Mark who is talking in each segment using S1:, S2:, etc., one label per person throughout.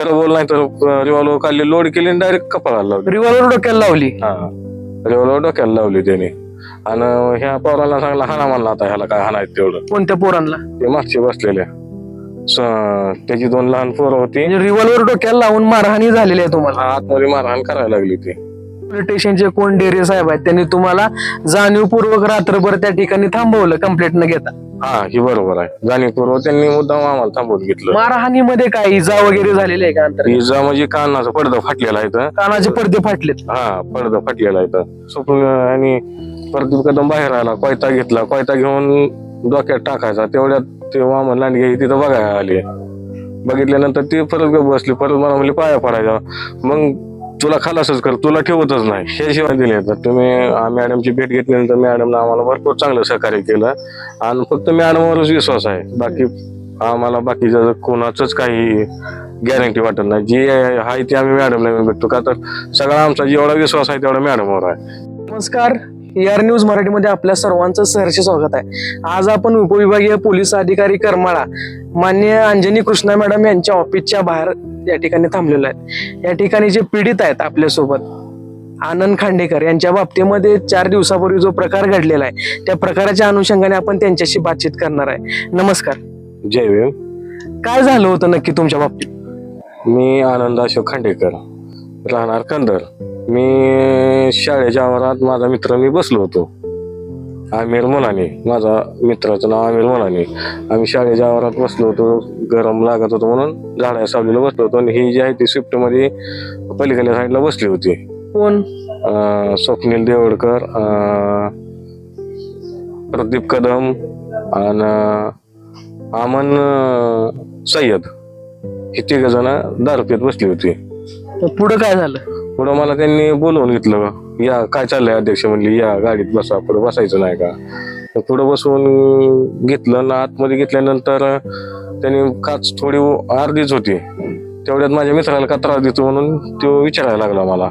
S1: खरं बोल नाही तर रिव्हॉल्वर खाली लोड केली आणि डायरेक्ट कपाळाला लावली.
S2: रिव्हॉल्वर डोक्याला लावली.
S1: हा, रिव्हॉल्वर डोक्याला लावली त्याने. आणि ह्या पोराला सांगला हाना म्हणला आता ह्याला काय हाणायचं तेवढं.
S2: कोणत्या पोरांना?
S1: ते मागचे बसलेले त्याची 2 लहान पोरं होती.
S2: रिव्हॉल्वर डोक्याला लावून मारहाणी झालेली आहे तुम्हाला.
S1: आतमध्ये मारहाण करायला लागली ती.
S2: पोलीस स्टेशनचे कोण डेरे साहेब आहेत त्यांनी तुम्हाला जाणीवपूर्वक रात्रभर त्या ठिकाणी थांबवलं कंप्लेंट न घेता.
S1: हा, ही बरोबर आहे. जाणीवपूर्वक त्यांनी मुद्दाम आम्हाला थांबवून घेतलं.
S2: मारहाणीमध्ये काय इजा वगैरे झालेली आहे का? अंतर
S1: इजा म्हणजे कानाचा पडदा फाटलेला आहे इथं.
S2: कानाचे पडदे फाटलेत.
S1: हा, पडदा फाटलेला आहे इथं. स्वप्न आणि प्रदीप कदम बाहेर आला, कोयता घेतला, कोयता घेऊन डोक्यात टाकायचा. तेवढ्यात ते वामन लांडगे तिथं बघायला आले. बघितल्यानंतर ती परत गप बसली. परत मला म्हणली पाया पडायचा. मग तुला खलासच कर, तुला ठेवतच नाही हे शिवाय दिले. तर तुम्ही मॅडमची भेट घेतल्यानंतर मॅडमनं आम्हाला भरपूर चांगलं सहकार्य केलं. आणि फक्त मॅडमवरच विश्वास आहे. बाकी आम्हाला बाकीचं कोणाचंच काही गॅरंटी वाटत नाही. जी आहे ती आम्ही मॅडमला भेटतो. का तर सगळा आमचा जेवढा विश्वास आहे तेवढा मॅडमवर आहे.
S2: नमस्कार, AR न्यूज मराठीमध्ये आपल्या सर्वांचं सहर्ष स्वागत आहे. आज आपण उपविभागीय पोलीस अधिकारी करमाळा माननीय अंजनी कृष्णा मॅडम यांच्या ऑफिसच्या बाहेर या ठिकाणी थांबलेलो आहेत. या ठिकाणी जे पीडित आहेत आपल्यासोबत आनंद खांडेकर यांच्या बाबतीमध्ये 4 दिवसापूर्वी जो प्रकार घडलेला आहे त्या प्रकाराच्या अनुषंगाने आपण त्यांच्याशी बातचीत करणार आहे. नमस्कार.
S1: जय भीम.
S2: काय झालं होतं नक्की तुमच्या बाबतीत?
S1: मी आनंद अशोक खांडेकर, राहणार कंदर. मी शाळेच्या आवारात माझा मित्र मी बसलो होतो. आमिर मुलानी, माझा मित्राचं नाव आमिर मुलानी. आम्ही शाळेच्या आवारात बसलो होतो. गरम लागत होतं म्हणून झाडा सावलीला बसलो होतो. आणि ही जी आहे ती स्विफ्ट मध्ये पलीकडल्या साईडला बसली होती.
S2: कोण?
S1: स्वप्नील देवडकर, प्रदीप कदम आणि अमन सय्यद, ही 3 जण दारू पित बसली होती.
S2: पुढे काय झालं?
S1: पुढं मला त्यांनी बोलवून घेतलं. या, काय चाललंय अध्यक्ष म्हणली, या गाडीत बसा, पुढे बसायचं नाही का? पुढे बसवून घेतलं ना. आतमध्ये घेतल्यानंतर त्यांनी काच थोडी अर्धीच होती. तेवढ्यात माझ्या मित्राला का त्रास देतो म्हणून तो विचारायला लागला मला.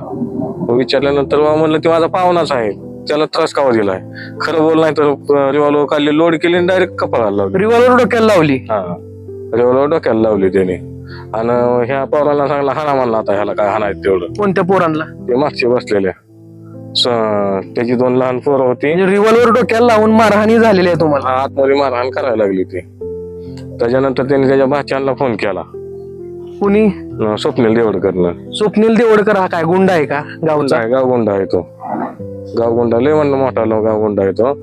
S1: विचारल्यानंतर म्हणलं ते माझा पाहुणाच आहे, त्याला त्रास कावा दिलाय. खरं बोल नाही तर रिव्हॉल्वर खाली लोड केली आणि डायरेक्ट कपाळाला लावली.
S2: रिव्हॉल्वर डोक्याला लावली.
S1: हा, रिव्हॉल्वर डोक्याला लावली त्याने. आणि ह्या पोराला सांगला हाना म्हणला आता ह्याला काय हाणायचं तेवढं.
S2: कोणत्या पोरांना?
S1: ते मागचे बसलेले त्याची 2 लहान पोरं होती.
S2: रिव्हॉल्वर डोक्याला लावून मारहाणी झालेली आहे तुम्हाला.
S1: आतमध्ये मारहाण करायला लागली ती. त्याच्यानंतर त्यांनी त्याच्या भाच्यांना फोन केला.
S2: कुणी?
S1: स्वप्नील देवडकरनं.
S2: स्वप्नील देवडकर हा काय गुंडा आहे का गावचा?
S1: गावगुंडा आहे तो. गावगुंडा लय म्हणलं मोठा गावगुंडा आहे तो.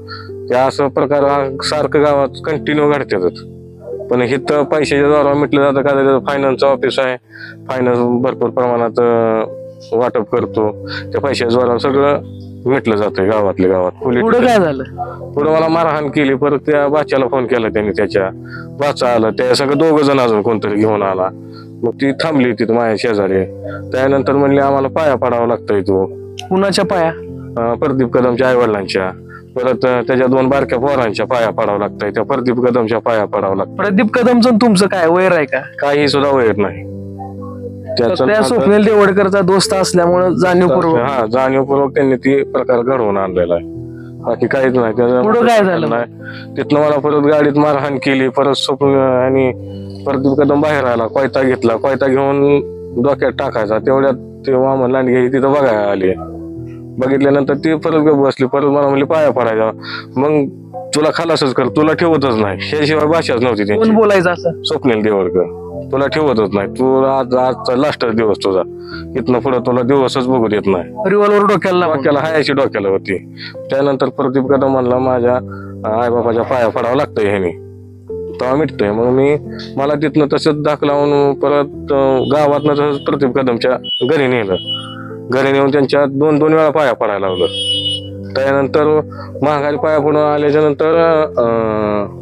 S1: त्या असं प्रकार सारखं गावात कंटिन्यू घडतातच. पण इथं पैशाच्या द्वारा मिटलं जातं. का त्याचं फायनान्सचं ऑफिस आहे. फायनान्स भरपूर प्रमाणात वाटप करतो. त्या पैशाच्या द्वारा सगळं मिटलं जातंय गावातल्या गावात.
S2: पुढे काय झालं?
S1: पुढे मला मारहाण केली. परत त्या बाच्याला फोन केला त्यांनी. त्याच्या बाचा आला, त्या सगळं 2 जण अजून कोणतरी घेऊन आला. मग ती थांबली तिथं माझ्या शेजारी. त्यानंतर म्हणले आम्हाला पाया पडावं लागतंय. तो
S2: कुणाच्या पाया?
S1: प्रदीप कदमच्या आई वडिलांच्या. परत त्याच्या 2 बारक्या पोरांच्या पाया पडावं लागतंय. त्या प्रदीप कदमच्या पाया पडावं लागतं.
S2: प्रदीप कदमचं तुमचं काय वैर आहे का?
S1: काही सुद्धा वैर नाही.
S2: त्या स्वप्नील देवडकरचा दोस्त असल्यामुळे जाणीवपूर्वक.
S1: हा, जाणीवपूर्वक त्यांनी ती प्रकार घडवून आणलेला आहे. बाकी काहीच नाही.
S2: पुढं काय झालं?
S1: तिथनं मला परत गाडीत मारहाण केली. परत स्वप्न आणि प्रदीप कदम बाहेर आला, कोयता घेतला, कोयता घेऊन डोक्यात टाकायचा. तेवढ्यात ते वामन लांडगे तिथं बघायला आले. बघितल्यानंतर ती परत गप बसली. परत मला म्हणली पाया पडायचा. मग तुला खलासच कर, तुला ठेवतच नाही हे शिवाय भाषाच नव्हती
S2: कोण
S1: त्यांची.
S2: बोलायचं असं?
S1: स्वप्नील देवडकर, तुला ठेवतच नाही. तू आजचा लास्टच दिवस तुझा. इथनं पुढे तुला दिवसच बघू देत नाही.
S2: रिव्हॉल्वर डोक्याला लावून.
S1: डोक्याला हायची डोक्याला होती. त्यानंतर प्रदीप कदम म्हणला माझ्या आईबापाच्या पाया पडावं लागतंय ह्यानी, तेव्हा मिटतंय. मग मला तिथनं तसंच दाख लावून परत गावातनं तसंच प्रदीप कदमच्या घरी नेलं. घरी नेऊन त्यांच्या 2 वेळा पाया पडायला लावलं. त्यानंतर महागारी पाया पडून आल्याच्या नंतर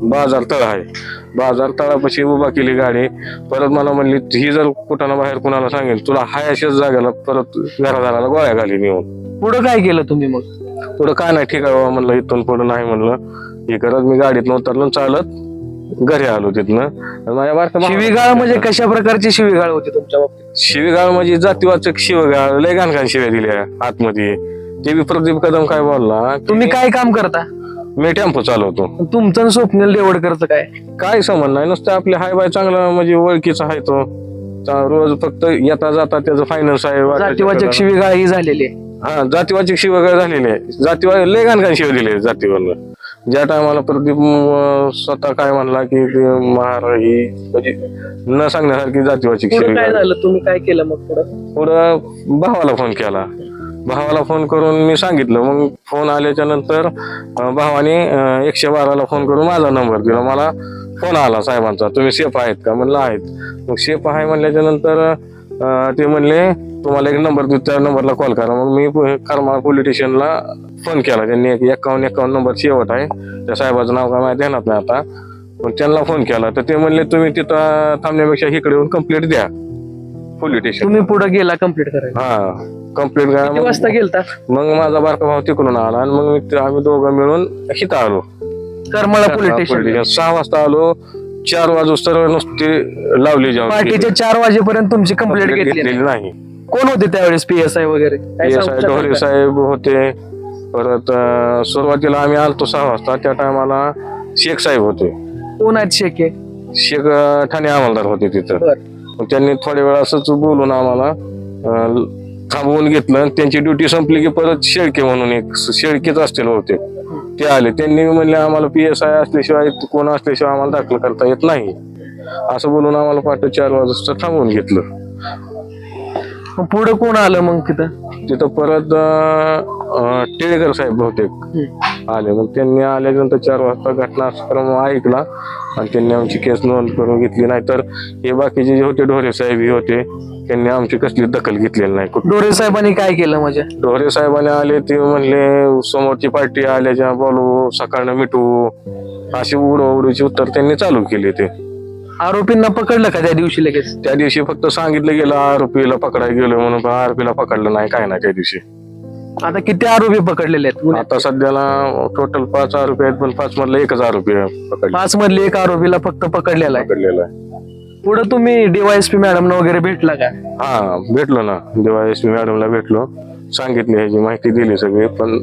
S1: बाजार तळ आहे, बाजार तळापाशी उभा केली गाडी. परत मला म्हणली ही जर कुठं बाहेर कुणाला सांगेल तुला हाय अशाच जागेला परत घरादाराला गोळ्या घाली नेऊन.
S2: पुढे काय केलं तुम्ही मग?
S1: पुढं काय नाही, ठीक आहे बाबा म्हणलं, इथून पुढं नाही म्हणलं. हे करत मी गाडीतनं उतरलो, चालत घरी आलो. तिथनं माझ्या बारका
S2: शिवीगाळ म्हणजे कशा प्रकारची शिवीगाळ होती तुमच्या बाबतीत?
S1: शिवीगाळ म्हणजे जातीवाचक शिवीगाळ, लय घाण शिव्या दिल्या आतमध्ये. ते बी प्रदीप कदम काय बोलला.
S2: तुम्ही काय काम करता?
S1: मी टेम्पो चालवतो.
S2: तुमचं आणि स्वप्नील देवडकरचं काय
S1: काय संबंध नाही, नुसतं आपले हाय बाय चांगलं म्हणजे ओळखीचा आहे तो. रोज फक्त येता जाता त्याचं फायनान्स आहे
S2: जातीवाचक शिवीगाळ ही झालेली आहे.
S1: हा जातीवाची शिव वगैरे झालेली आहे. जातीवाद लय घाण शिव दिले जातीवरनं. ज्या टायमाला प्रदीप स्वतः काय म्हणला की महार ही म्हणजे न सांगण्यासारखी जातीवाची
S2: पुढं
S1: शिव.
S2: काय झालं, तुम्ही काय केलं मग
S1: पुढं भावाला फोन केला. भावाला फोन करून मी सांगितलं. मग फोन आल्याच्या नंतर भावाने 112ला फोन करून माझा नंबर दिला. मला फोन आला साहेबांचा, तुम्ही सेफ आहेत का? म्हणलं आहेत. मग सेफ आहे म्हणल्याच्या नंतर ते म्हणले तुम्हाला एक नंबर देऊ, त्या नंबरला कॉल करा. मग मी करमाळ पोलीस स्टेशनला फोन केला. त्यांनी 51 नंबर शेवट आहे, त्या साहेबाचं नाव काय माहिती ध्यानात नाही आता. पण त्यांना फोन केला तर ते म्हणले तुम्ही तिथं थांबण्यापेक्षा इकडे येऊन कंप्लेंट द्या पोलीस स्टेशन.
S2: तुम्ही पुढे गेला कंप्लीट करायला?
S1: हा कंप्लेंट
S2: किती
S1: करा.
S2: वाजता गेलता?
S1: मग माझा बारका भाऊ तिकडून आला आणि मग आम्ही दोघं मिळून इथं आलो
S2: करमाळा पोलीस स्टेशन.
S1: 6 वाजता आलो. 4 वाजता नुसते लावली जाऊ.
S2: पहाटेच्या 4 वाजेपर्यंत तुमची कंप्लेंट घेतली
S1: नाही.
S2: कोण होते त्यावेळेस? PSI वगैरे काय सांगू
S1: PSI
S2: शकाल
S1: ढोरे
S2: का?
S1: साहेब होते. परत सुरुवातीला आम्ही आलतो 6 वाजता, त्या टायमाला शेख साहेब होते.
S2: कोण आहेत शेके?
S1: शेख ठाणे अंमलदार होते तिथं.
S2: बर.
S1: मग त्यांनी थोड्या वेळ असंच बोलून आम्हाला थांबवून घेतलं. त्यांची ड्युटी संपली की परत शेळके म्हणून एक शेळकेच असतील होते, ते आले. त्यांनी म्हणले आम्हाला PSI असल्याशिवाय कोण असल्याशिवाय आम्हाला दाखल करता येत नाही, असं बोलून आम्हाला पहाटे 4 वाजता थांबवून घेतलं.
S2: पुढे कोण आलं मग तिथं?
S1: तिथं परत टिळेकर साहेब बहुतेक आले. मग त्यांनी आल्यानंतर 4 वाजता घटनाक्रम ऐकला आणि त्यांनी आमची केस नोंद करून घेतली. नाहीतर हे बाकीचे जे होते ढोरे साहेब हे होते, त्यांनी आमची कसली दखल घेतलेली नाही.
S2: डोरे साहेबांनी काय केलं म्हणजे?
S1: ढोरे साहेबांनी आले, ते म्हणले समोरची पार्टी आल्याच्या बोलू, सकाळनं मिटू, अशी उडवाउडीची उत्तर त्यांनी चालू केले. ते
S2: आरोपींना पकडलं का त्या दिवशी लगेच?
S1: त्या दिवशी फक्त सांगितलं गेलं आरोपीला पकडायला गेलो म्हणून, आरोपीला पकडलं नाही, काय नाही त्या दिवशी.
S2: आता किती आरोपी पकडलेले आहेत गुन्ह्यात?
S1: आता सध्याला टोटल 5 आरोपी आहेत, पण 5 मधला एकच आरोपी पकडला.
S2: 5 मधले 1 आरोपीला फक्त पकडलेला आहे.
S1: पकडलेला आहे.
S2: पुढे तुम्ही DYSP मॅडम वगैरे भेटला का?
S1: हा भेटलो ना, DYSP मॅडमला भेटलो, सांगितली ह्याची माहिती दिली सगळी. पण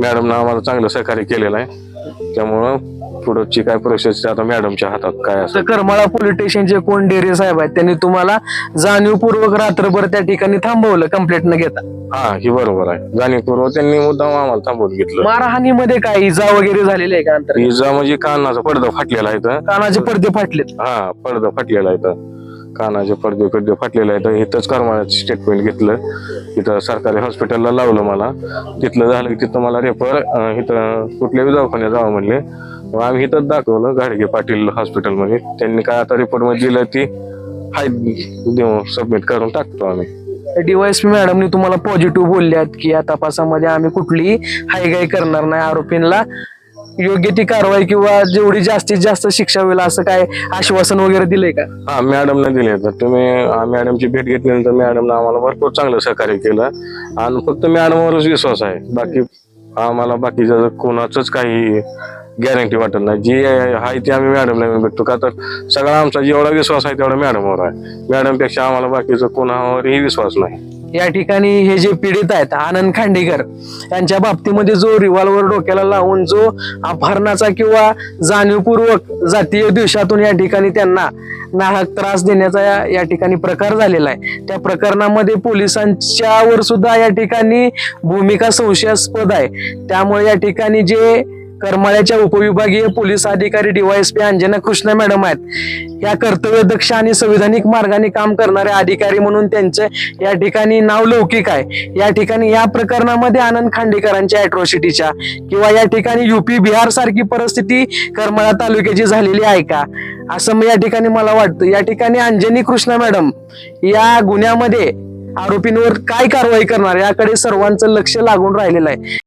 S1: मॅडमनं आम्हाला चांगलं सहकार्य केलेलं आहे. त्यामुळं पुढची काय प्रोसेस आता मॅडमच्या हातात काय असं.
S2: तर करमाळा पोलीस स्टेशनचे कोण डेरे साहेब आहेत, त्यांनी तुम्हाला जाणीवपूर्वक रात्रभर त्या ठिकाणी थांबवलं कंप्लेंट न घेता?
S1: हा ही बरोबर आहे. जाणीवपूर्वक त्यांनी मुद्दाम आम्हाला थांबवून घेतलं.
S2: मारहाणीमध्ये काय इजा वगैरे झालेली आहे का? अंतर
S1: इजा म्हणजे कानाचा पडदा फाटलेला आहे इथं.
S2: कानाचे पडदे फाटलेत?
S1: हा पडदा फाटलेला आहे इथं. कानाचे पडदे फाटलेले आहेत. इथंच करमाळ्याचं स्टेटमेंट घेतलं. इथं सरकारी हॉस्पिटलला लावलं मला. तिथलं झालं की तिथं मला रेफर इथं कुठल्याही दवाखान्यात जावं म्हणले. मग आम्ही इथंच दाखवलं गाडगे पाटील हॉस्पिटलमध्ये. त्यांनी काय आता रिपोर्ट मध्ये दिलं ती हाय देऊ सबमिट करून टाकतो आम्ही.
S2: DYSP मॅडमनी तुम्हाला पॉझिटिव्ह बोलल्यात की या तपासामध्ये आम्ही कुठलीही हायगाय करणार नाही, आरोपींना योग्य ती कारवाई किंवा जेवढी जास्तीत जास्त शिक्षा होईल असं काय आश्वासन वगैरे दिलंय का?
S1: हा मॅडमने दिले. तर तुम्ही मॅडमची भेट घेतल्यानंतर मॅडमने आम्हाला भरपूर चांगलं सहकार्य केलं आणि फक्त मॅडमवरच विश्वास आहे. बाकी आम्हाला बाकीचं कोणाचंच काही गॅरंटी वाटत नाही. जी आहे ती आम्ही मॅडमला भेटतो. का तर सगळा आमचा जेवढा विश्वास आहे तेवढा मॅडमवर आहे. मॅडमपेक्षा आम्हाला बाकीचं कोणावरही विश्वास नाही.
S2: या ठिकाणी हे जे पीडित आहेत आनंद खांडेकर यांच्या बाबतीमध्ये जो रिव्हॉल्वर डोक्याला लावून जो अपहरणाचा किंवा जाणीवपूर्वक जातीय द्वेषातून या ठिकाणी त्यांना नाहक त्रास देण्याचा या ठिकाणी प्रकार झालेला आहे, त्या प्रकरणामध्ये पोलिसांच्या वर सुद्धा या ठिकाणी भूमिका संशयास्पद आहे. त्यामुळे या ठिकाणी जे करमाळ्याच्या उपविभागीय पोलीस अधिकारी DYSP अंजना कृष्णा मॅडम आहेत, या कर्तव्यदक्ष आणि संविधानिक मार्गाने काम करणारे अधिकारी म्हणून त्यांचे या ठिकाणी नाव लौकिक आहे. या ठिकाणी या प्रकरणामध्ये आनंद खांडेकरांच्या अॅट्रॉसिटीच्या किंवा या ठिकाणी UP बिहार सारखी परिस्थिती करमाळा तालुक्याची झालेली आहे का असं या ठिकाणी मला वाटतं. या ठिकाणी अंजनी कृष्णा मॅडम या गुन्ह्यामध्ये आरोपींवर काय कारवाई करणार याकडे सर्वांचं लक्ष लागून राहिलेलं आहे.